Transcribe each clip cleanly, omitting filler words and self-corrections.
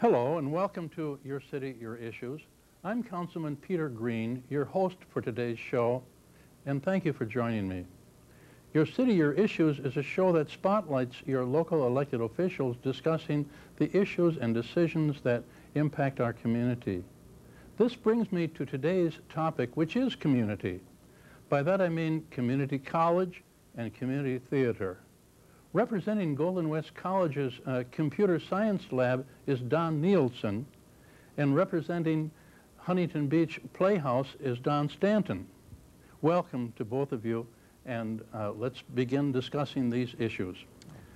Hello and welcome to Your City, Your Issues. I'm Councilman Peter Green, your host for today's show, and thank you for joining me. Your City, Your Issues is a show that spotlights your local elected officials discussing the issues and decisions that impact our community. This brings me to today's topic, which is community. By that I mean community college and community theater. Representing Golden West College's computer science lab is Don Nielsen, and representing Huntington Beach Playhouse is Don Stanton. Welcome to both of you, and let's begin discussing these issues.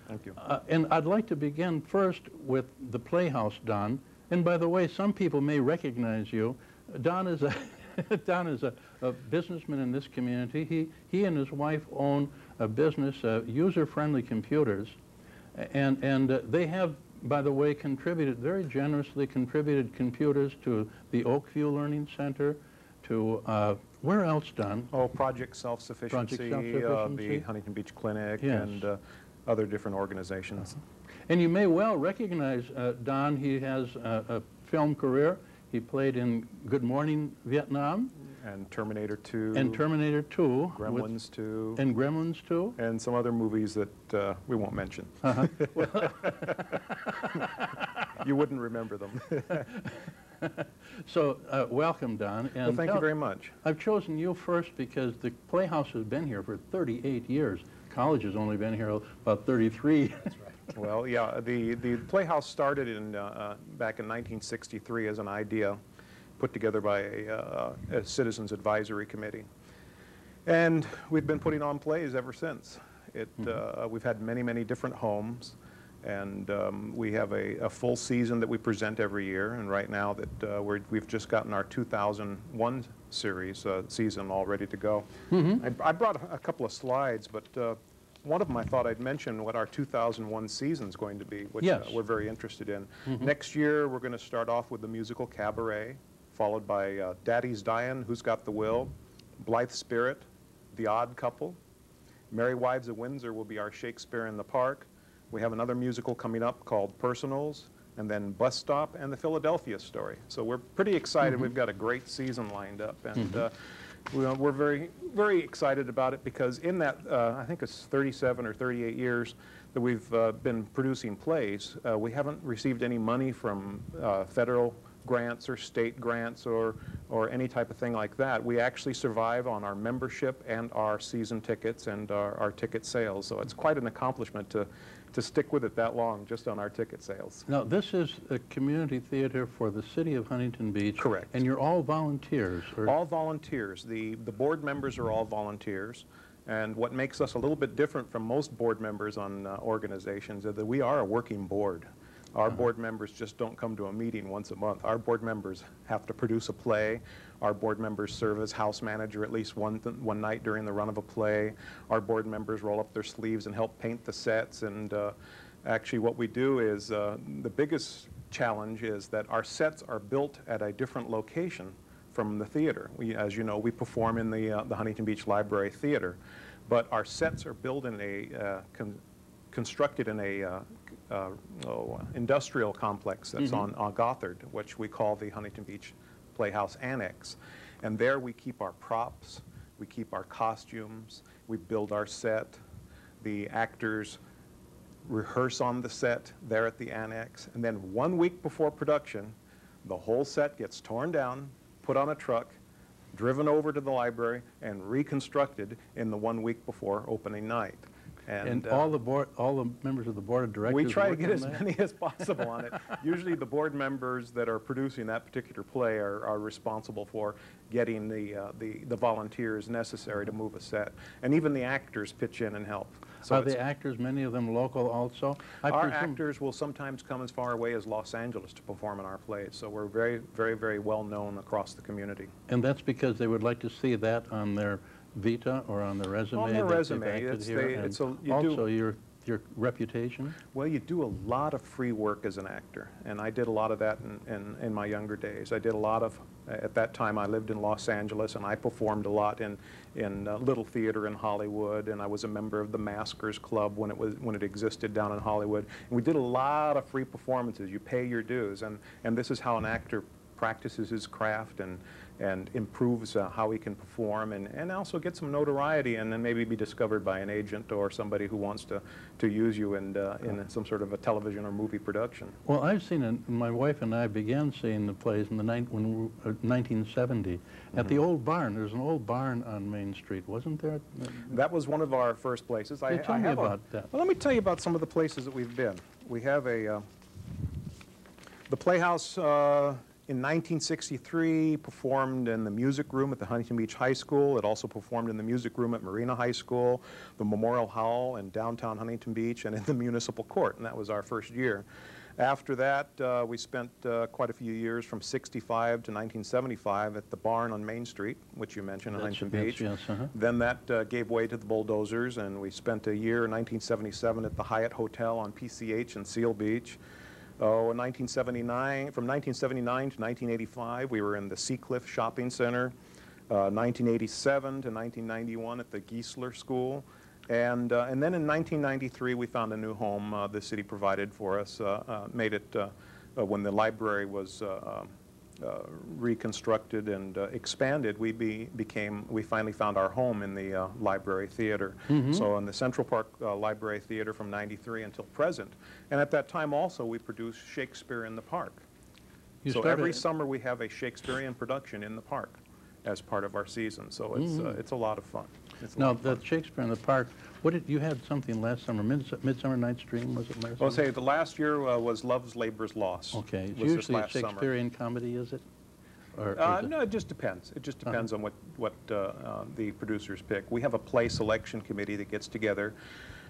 Thank you. And I'd like to begin first with the Playhouse, Don. And by the way, some people may recognize you. Don is a Don is a businessman in this community. He and his wife own a business, user-friendly computers, and they have, by the way, very generously contributed computers to the Oakview Learning Center, to where else, Don? Oh, Project Self-Sufficiency, the Huntington Beach Clinic, yes, and other different organizations. And you may well recognize Don. He has a film career. He played in Good Morning Vietnam. And Terminator 2. And Terminator 2. Gremlins 2. And Gremlins 2. And some other movies that we won't mention. You wouldn't remember them. So, welcome, Don. And well, thank you very much. I've chosen you first because the Playhouse has been here for 38 years. College has only been here about 33. That's right. Well, yeah, the Playhouse started back in 1963 as an idea put together by a Citizens Advisory Committee. And we've been putting on plays ever since. We've had many, many different homes, and we have a full season that we present every year. And right now that we've just gotten our 2001 series season all ready to go. I brought a couple of slides, but one of them I thought I'd mention what our 2001 season is going to be, which yes, we're very interested in. Next year, we're going to start off with the musical Cabaret, followed by Daddy's Dyin', Who's Got the Will, Blithe Spirit, The Odd Couple. Merry Wives of Windsor will be our Shakespeare in the Park. We have another musical coming up called Personals, and then Bus Stop and the Philadelphia Story. So we're pretty excited. We've got a great season lined up, and we're very, very excited about it because in that, I think it's 37 or 38 years that we've been producing plays, we haven't received any money from federal grants or state grants or any type of thing like that. We actually survive on our membership and our season tickets and our ticket sales. So it's quite an accomplishment to stick with it that long just on our ticket sales. Now, this is a community theater for the city of Huntington Beach. Correct. And you're all volunteers. All volunteers. The board members are all volunteers. And what makes us a little bit different from most board members on organizations is that we are a working board. Our board members just don't come to a meeting once a month. Our board members have to produce a play. Our board members serve as house manager at least one night during the run of a play. Our board members roll up their sleeves and help paint the sets. And actually what we do is, the biggest challenge is that our sets are built at a different location from the theater. As you know, we perform in the Huntington Beach Library Theater, but our sets are built in a, constructed in a industrial complex that's on Gothard, which we call the Huntington Beach Playhouse Annex. And there we keep our props, we keep our costumes, we build our set. The actors rehearse on the set there at the annex, and then 1 week before production, the whole set gets torn down, put on a truck, driven over to the library, and reconstructed in the 1 week before opening night. And all the members of the board of directors. We try to get as many as possible on it. Usually the board members that are producing that particular play are responsible for getting the volunteers necessary to move a set. And even the actors pitch in and help. So are the actors, many of them local also? Our actors will sometimes come as far away as Los Angeles to perform in our plays. So we're very, very, very well known across the community. And that's because they would like to see that on their vita or on the resume? On the resume. Also, your your reputation? Well, you do a lot of free work as an actor, and I did a lot of that in my younger days. I did a lot of, at that time I lived in Los Angeles, and I performed a lot in Little Theater in Hollywood, and I was a member of the Maskers Club when it existed down in Hollywood. And we did a lot of free performances. You pay your dues, and this is how an actor practices his craft and improves how he can perform, and also get some notoriety, and then maybe be discovered by an agent or somebody who wants to use you in some sort of a television or movie production. Well, I've seen it. My wife and I began seeing the plays in 1970 at the old barn. There's an old barn on Main Street, wasn't there? That was one of our first places. Tell me about that. Well, let me tell you about some of the places that we've been. We have the Playhouse in 1963 performed in the music room at the Huntington Beach High School. It also performed in the music room at Marina High School, the Memorial Hall in downtown Huntington Beach, and in the municipal court, and that was our first year. After that, we spent quite a few years from 65 to 1975 at the barn on Main Street, which you mentioned in Huntington Beach. Yes, Then that gave way to the Bulldozers, and we spent a year in 1977 at the Hyatt Hotel on PCH in Seal Beach. In 1979, from 1979 to 1985, we were in the Seacliff Shopping Center. 1987 to 1991 at the Geisler School. And then in 1993, we found a new home the city provided for us, made it when the library was reconstructed and expanded. We finally found our home in the library theater. So in the Central Park Library Theater from '93 until present. And at that time also we produced Shakespeare in the Park. So every summer we have a Shakespearean production in the park as part of our season. So it's a lot of fun. Now, that Shakespeare in the Park, you had something last summer, Midsummer Night's Dream, was it last summer? I'll say the last year was Love's Labor's Lost. Okay. It's usually a Shakespearean comedy, is it? No, it just depends. It just depends on what the producers pick. We have a play selection committee that gets together,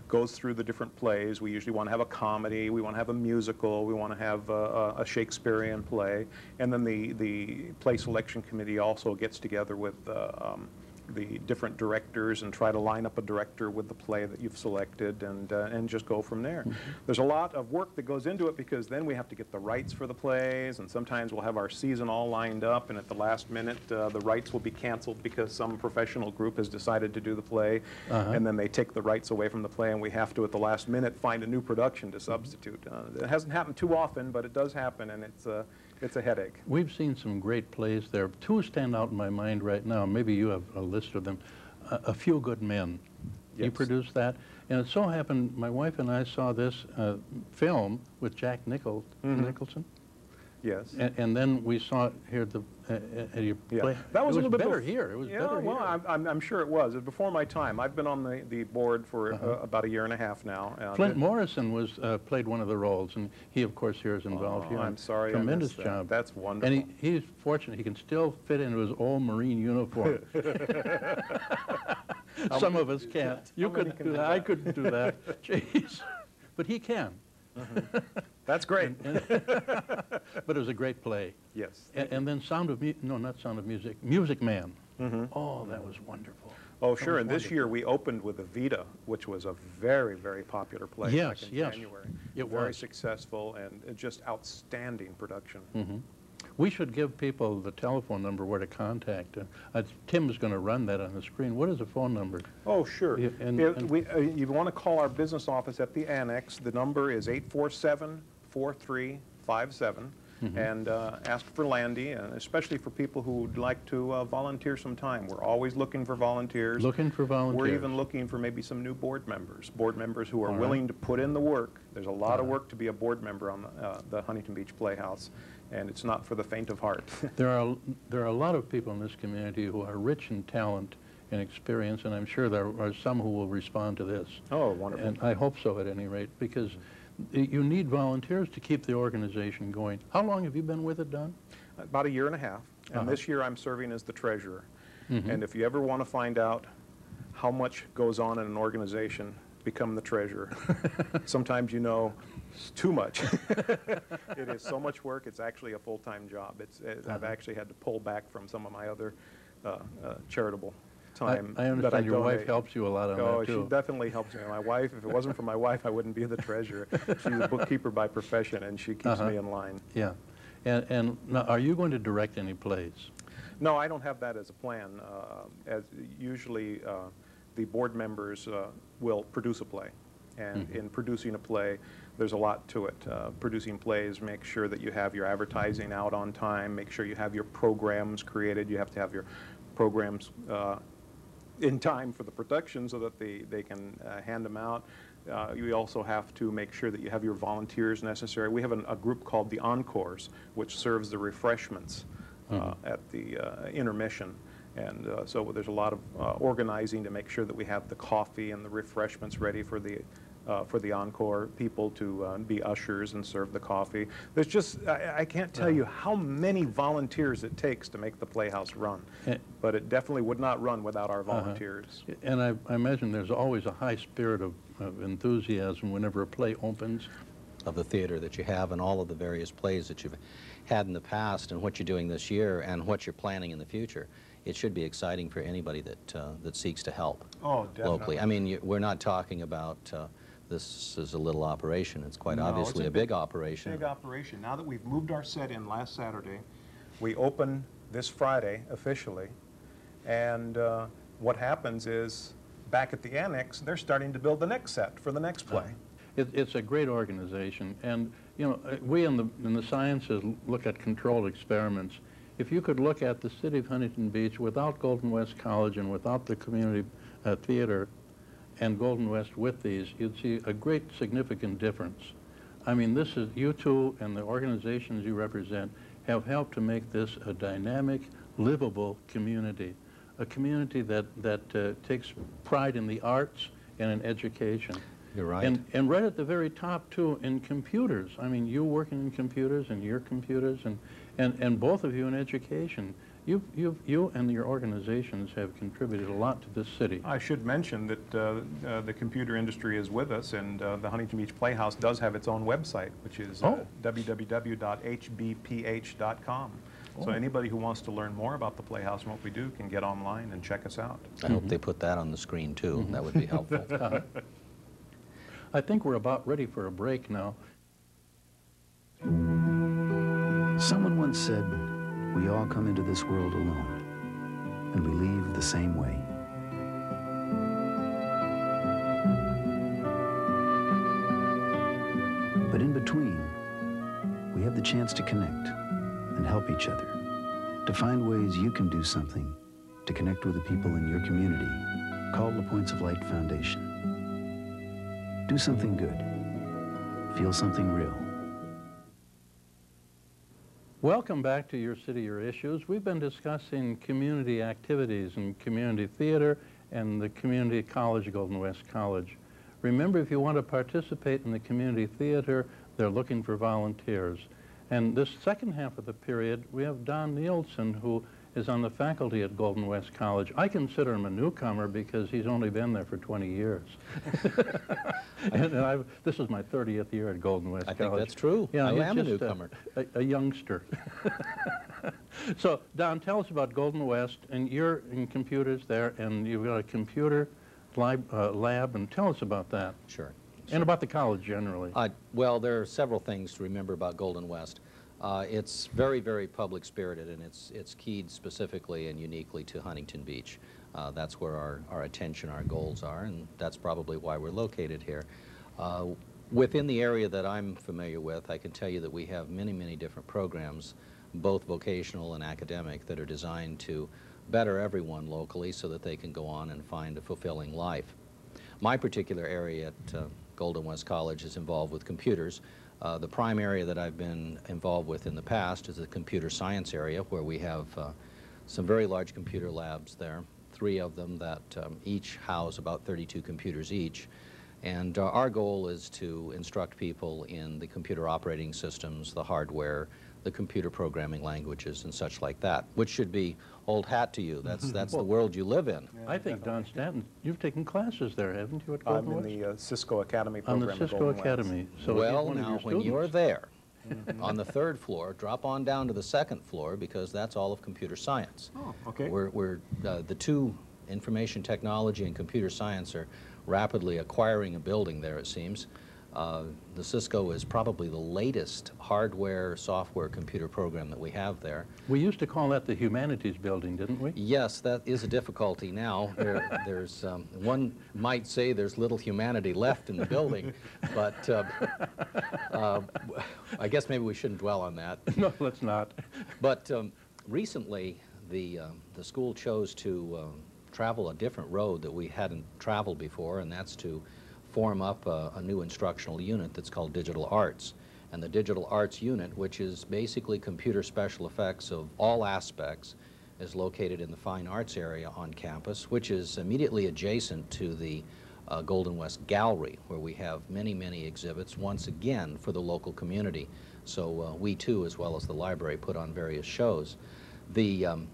goes through the different plays. We usually want to have a comedy, we want to have a musical, we want to have a Shakespearean play, and then the play selection committee also gets together with the different directors and try to line up a director with the play that you've selected, and just go from there. There's a lot of work that goes into it, because then we have to get the rights for the plays, and sometimes we'll have our season all lined up, and at the last minute the rights will be canceled because some professional group has decided to do the play, and then they take the rights away from the play, and we have to at the last minute find a new production to substitute. It hasn't happened too often, but it does happen, and it's a headache. We've seen some great plays there. Two stand out in my mind right now. Maybe you have a list of them. A Few Good Men. Yes. You produced that. And it so happened, my wife and I saw this film with Jack Nicholson. Yes. And then we saw it here at your play. That was a little bit better here. It was better well, here. I'm sure it was. It was before my time. I've been on the board for about a year and a half now. Flint Morrison played one of the roles, and he, of course, here is involved here. I'm sorry. Tremendous job. That's wonderful. And he's fortunate. He can still fit into his old Marine uniform. Some of us can't. You couldn't do that. I couldn't do that. Jeez. But he can. That's great. But it was a great play. Yes. And then Music Man. Oh, that was wonderful. Oh, sure. And this year we opened with Evita, which was a very, very popular play back in January. It was. Very successful and just outstanding production. We should give people the telephone number where to contact. Tim's going to run that on the screen. What is the phone number? Oh, sure. You want to call our business office at the Annex. The number is 847-4357. And ask for Landy, especially for people who would like to volunteer some time. We're always looking for volunteers. Looking for volunteers. We're even looking for maybe some new board members who are willing to put in the work. There's a lot of work to be a board member on the Huntington Beach Playhouse, and it's not for the faint of heart. There are a lot of people in this community who are rich in talent and experience, and I'm sure there are some who will respond to this. Oh, wonderful. And I hope so at any rate, because you need volunteers to keep the organization going. How long have you been with it, Don? About a year and a half. And this year I'm serving as the treasurer. And if you ever want to find out how much goes on in an organization, become the treasurer. Sometimes you know too much. It is so much work. It's actually a full-time job. I've actually had to pull back from some of my other charitable time I that I understand your wife donate. helps you a lot on Oh, that, too. she definitely helps me. My wife, if it wasn't for my wife, I wouldn't be the treasurer. She's a bookkeeper by profession, and she keeps me in line. Yeah. And now, are you going to direct any plays? No, I don't have that as a plan. As usually, the board members will produce a play. And in producing a play, there's a lot to it. Producing plays, make sure that you have your advertising out on time, make sure you have your programs created. You have to have your programs in time for the production so that they can hand them out. You also have to make sure that you have your volunteers necessary. We have a group called the Encores, which serves the refreshments at the intermission. And so there's a lot of organizing to make sure that we have the coffee and the refreshments ready for the encore people to be ushers and serve the coffee. There's just, I can't tell you how many volunteers it takes to make the Playhouse run, but it definitely would not run without our volunteers. And I imagine there's always a high spirit of enthusiasm whenever a play opens. Of the theater that you have and all of the various plays that you've had in the past and what you're doing this year and what you're planning in the future. It should be exciting for anybody that seeks to help locally. I mean, we're not talking about this is a little operation. It's quite obviously a big operation. Big operation. Now that we've moved our set in last Saturday, we open this Friday officially, and what happens is back at the annex, they're starting to build the next set for the next play. It's a great organization, and you know, we in the sciences look at controlled experiments. If you could look at the city of Huntington Beach without Golden West College and without the community theater and Golden West with these, you'd see a great significant difference. I mean, this is, you two and the organizations you represent have helped to make this a dynamic, livable community, a community that takes pride in the arts and in education. You're right. And right at the very top, too, in computers. I mean, you working in computers and your computers, and both of you in education. You and your organizations have contributed a lot to this city. I should mention that the computer industry is with us, and the Huntington Beach Playhouse does have its own website, which is www.hbph.com. So anybody who wants to learn more about the Playhouse and what we do can get online and check us out. I hope they put that on the screen, too. That would be helpful. I think we're about ready for a break now. Someone once said, we all come into this world alone, and we leave the same way. But in between, we have the chance to connect and help each other, to find ways you can do something to connect with the people in your community, called the Points of Light Foundation. Do something good. Feel something real. Welcome back to Your City, Your Issues. We've been discussing community activities and community theater and the community college, Golden West College. Remember, if you want to participate in the community theater, they're looking for volunteers. And this second half of the period, we have Don Nielsen, who is on the faculty at Golden West College. I consider him a newcomer because he's only been there for 20 years. And this is my 30th year at Golden West College. I think that's true. Yeah, I am a newcomer. A youngster. So, Don, tell us about Golden West, and you're in computers there, and you've got a computer lab, and tell us about that. Sure. And about the college generally. Well, there are several things to remember about Golden West. It's very, very public-spirited, and it's keyed specifically and uniquely to Huntington Beach. That's where our attention, our goals are, and that's probably why we're located here. Within the area that I'm familiar with, I can tell you that we have many, many different programs, both vocational and academic, that are designed to better everyone locally so that they can go on and find a fulfilling life. My particular area at Golden West College is involved with computers. The prime area that I've been involved with in the past is the computer science area, where we have some very large computer labs there, 3 of them that each house about 32 computers each. And our goal is to instruct people in the computer operating systems, the hardware, the computer programming languages, and such like that, which should be old hat to you. That's the world you live in. Yeah, I think, Don Stanton, you've taken classes there, haven't you, at Golden West? I'm in the Cisco Academy program. On the Cisco Academy. So well, now, when you're there, on the 3rd floor, drop on down to the 2nd floor, because that's all of computer science. Oh, okay. The 2 information technology and computer science are rapidly acquiring a building there, it seems. The Cisco is probably the latest hardware, software, computer program that we have there. We used to call that the Humanities Building, didn't we? Yes, that is a difficulty now. There's one might say there's little humanity left in the building, but I guess maybe we shouldn't dwell on that. No, let's not. But recently, the school chose to travel a different road that we hadn't traveled before, and that's to form up a new instructional unit that's called Digital Arts. And the Digital Arts unit, which is basically computer special effects of all aspects, is located in the Fine Arts area on campus, which is immediately adjacent to the Golden West Gallery, where we have many, many exhibits, once again, for the local community. So we too, as well as the library, put on various shows. The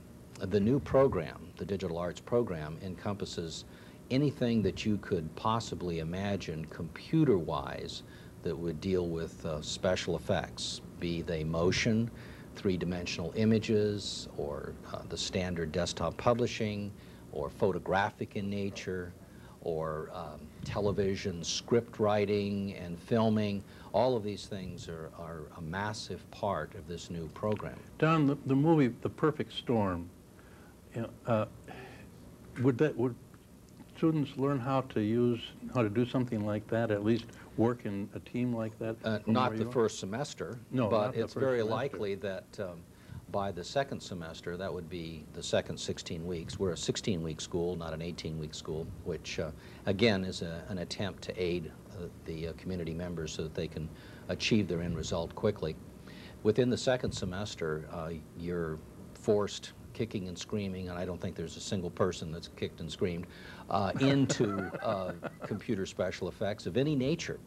new program, the Digital Arts program, encompasses anything that you could possibly imagine computer-wise that would deal with special effects, be they motion, three-dimensional images, or the standard desktop publishing, or photographic in nature, or television script writing and filming. All of these things are a massive part of this new program. Don, the movie The Perfect Storm, would students learn how to do something like that, at least work in a team like that? Not the first semester, no, but it's very likely that by the second semester, that would be the second 16 weeks. We're a 16-week school, not an 18-week school, which again is an attempt to aid the community members so that they can achieve their end result quickly. Within the second semester, you're forced, kicking and screaming, and I don't think there's a single person that's kicked and screamed, into computer special effects of any nature.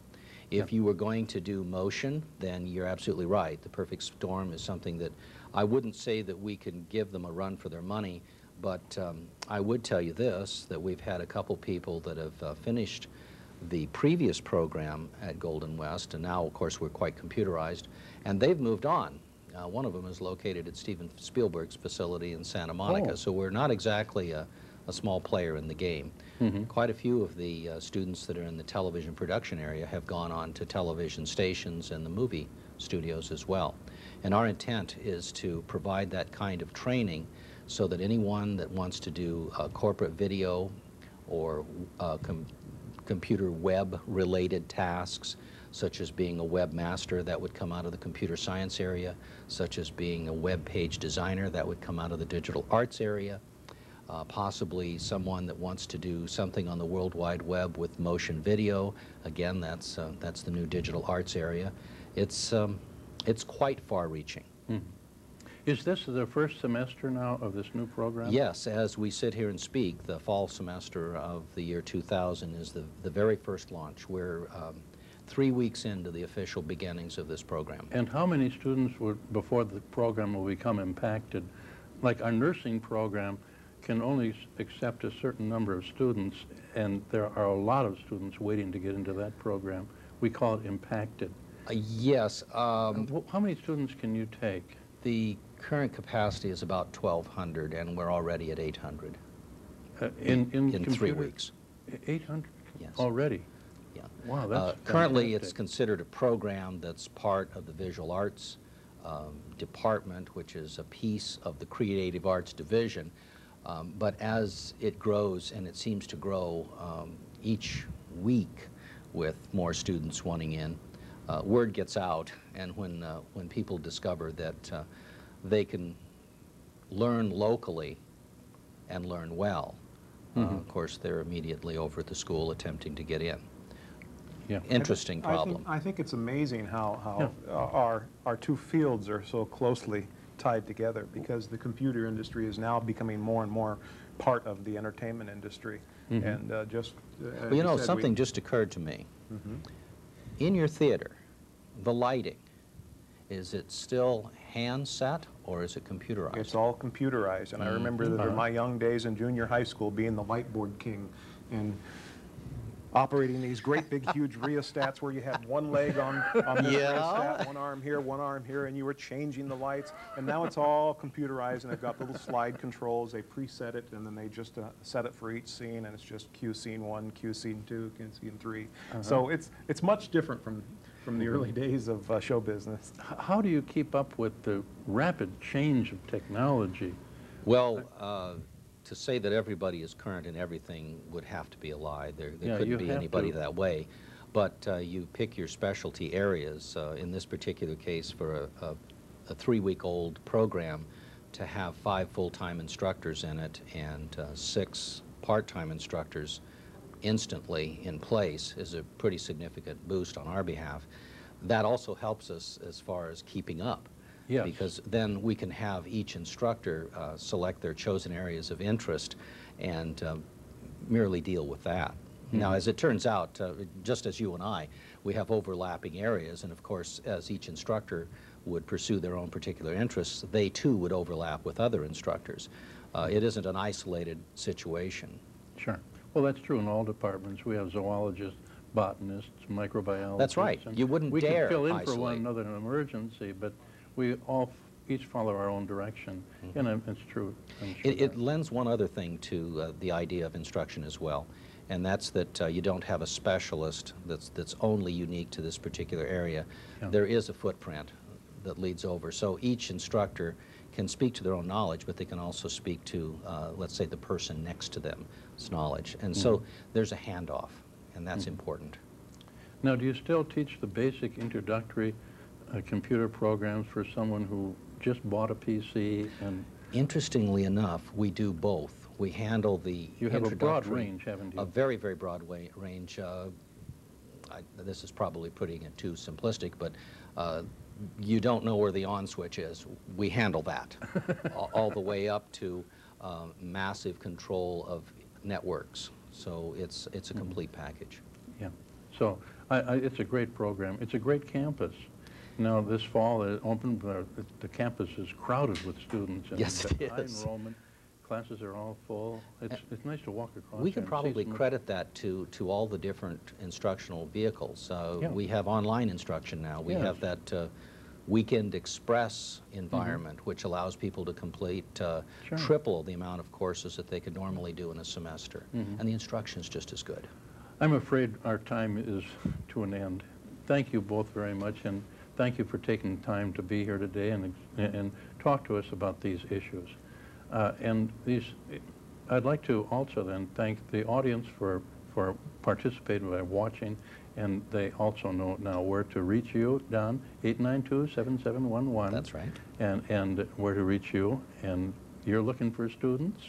If you were going to do motion, then you're absolutely right. The Perfect Storm is something that I wouldn't say that we can give them a run for their money, but I would tell you this, that we've had a couple people that have finished the previous program at Golden West, and now, of course, we're quite computerized, and they've moved on. One of them is located at Steven Spielberg's facility in Santa Monica, so we're not exactly a small player in the game. Quite a few of the students that are in the television production area have gone on to television stations and the movie studios as well. And our intent is to provide that kind of training so that anyone that wants to do corporate video or computer web-related tasks, such as being a webmaster, that would come out of the computer science area, such as being a web page designer, that would come out of the digital arts area, possibly someone that wants to do something on the World Wide Web with motion video. Again, that's the new digital arts area. It's quite far-reaching. Is this the first semester now of this new program? Yes, as we sit here and speak, the fall semester of the year 2000 is the very first launch. We're 3 weeks into the official beginnings of this program. And how many students would, before the program will become impacted? Like our nursing program can only accept a certain number of students, and there are a lot of students waiting to get into that program. We call it impacted. Yes. How many students can you take? The current capacity is about 1,200, and we're already at 800 in 3 weeks. 800? Yes. Already? Yeah. Wow, that's currently, fantastic. it's considered a program that's part of the visual arts department, which is a piece of the creative arts division. But as it grows, and it seems to grow each week with more students wanting in, word gets out, and when people discover that they can learn locally and learn well, of course, they're immediately over at the school attempting to get in. Yeah. Interesting problem. I think it's amazing how our two fields are so closely tied together, because the computer industry is now becoming more and more part of the entertainment industry. And just well, you know, something just occurred to me. In your theater, the lighting, is it still hand set or is it computerized? It's all computerized, and I remember that in my young days in junior high school being the whiteboard king, and operating these great big huge rheostats where you had one leg on the rheostat, one arm here, and you were changing the lights. And now it's all computerized, and they've got little slide controls. They preset it, and then they just set it for each scene, and it's just cue scene 1, cue scene 2, cue scene 3. So it's much different from the early days of show business. How do you keep up with the rapid change of technology? Well, to say that everybody is current in everything would have to be a lie. There couldn't be anybody that way. But you pick your specialty areas. In this particular case, for a 3-week-old program, to have 5 full-time instructors in it and 6 part-time instructors instantly in place is a pretty significant boost on our behalf. That also helps us as far as keeping up. Yes. Because then we can have each instructor select their chosen areas of interest and merely deal with that. Now, as it turns out, just as you and I, we have overlapping areas, and of course, as each instructor would pursue their own particular interests, they too would overlap with other instructors. It isn't an isolated situation. Sure. Well, that's true in all departments. We have zoologists, botanists, microbiologists. That's right. You wouldn't dare We can fill in isolate. for one another in an emergency, but we all each follow our own direction, and it's true. It lends one other thing to the idea of instruction as well, and that's that you don't have a specialist that's only unique to this particular area. Yeah. There is a footprint that leads over, so each instructor can speak to their own knowledge, but they can also speak to, let's say, the person next to them's knowledge, and so there's a handoff, and that's important. Now, do you still teach the basic introductory computer programs for someone who just bought a PC? And interestingly enough, we do both. We handle the You have a broad range, haven't you? A very, very broad range. This is probably putting it too simplistic, but you don't know where the on switch is. We handle that all the way up to massive control of networks. So it's a complete package. Yeah. So it's a great program. It's a great campus. Now, this fall it opened, the campus is crowded with students. And yes, it high is. Enrollment. Classes are all full. It's nice to walk across. We can probably credit that to all the different instructional vehicles. Yeah. We have online instruction now. We have that Weekend Express environment, which allows people to complete triple the amount of courses that they could normally do in a semester. And the instruction is just as good. I'm afraid our time is to an end. Thank you both very much, and thank you for taking time to be here today and talk to us about these issues. I'd like to also then thank the audience for participating by watching, and they also know now where to reach you, Don, 892-7711. That's right. And where to reach you, and you're looking for students?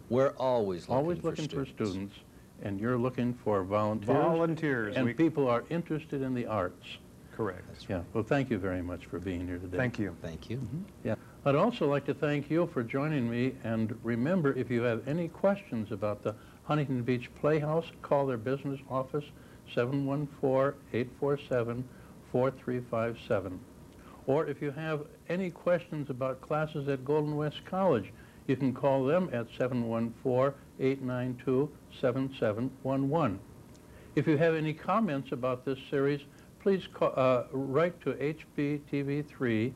We're always looking for students, and you're looking for volunteers. Volunteers. And people are interested in the arts. Correct. Yeah. Well, thank you very much for being here today. Thank you. Thank you. Yeah. I'd also like to thank you for joining me, and remember, if you have any questions about the Huntington Beach Playhouse, call their business office, 714-847-4357. Or if you have any questions about classes at Golden West College, you can call them at 714-892-7711. If you have any comments about this series, please write to HBTV3,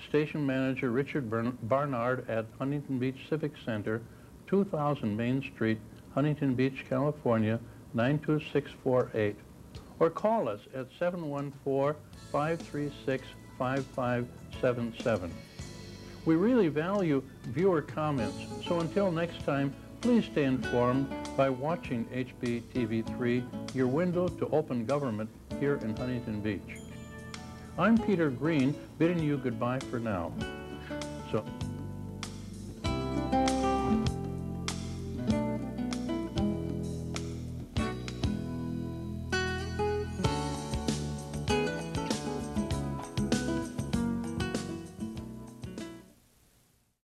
Station Manager Richard Barnard at Huntington Beach Civic Center, 2000 Main Street, Huntington Beach, California, 92648. Or call us at 714-536-5577. We really value viewer comments, so until next time, please stay informed by watching HBTV3, your window to open government here in Huntington Beach. I'm Peter Green, bidding you goodbye for now. So.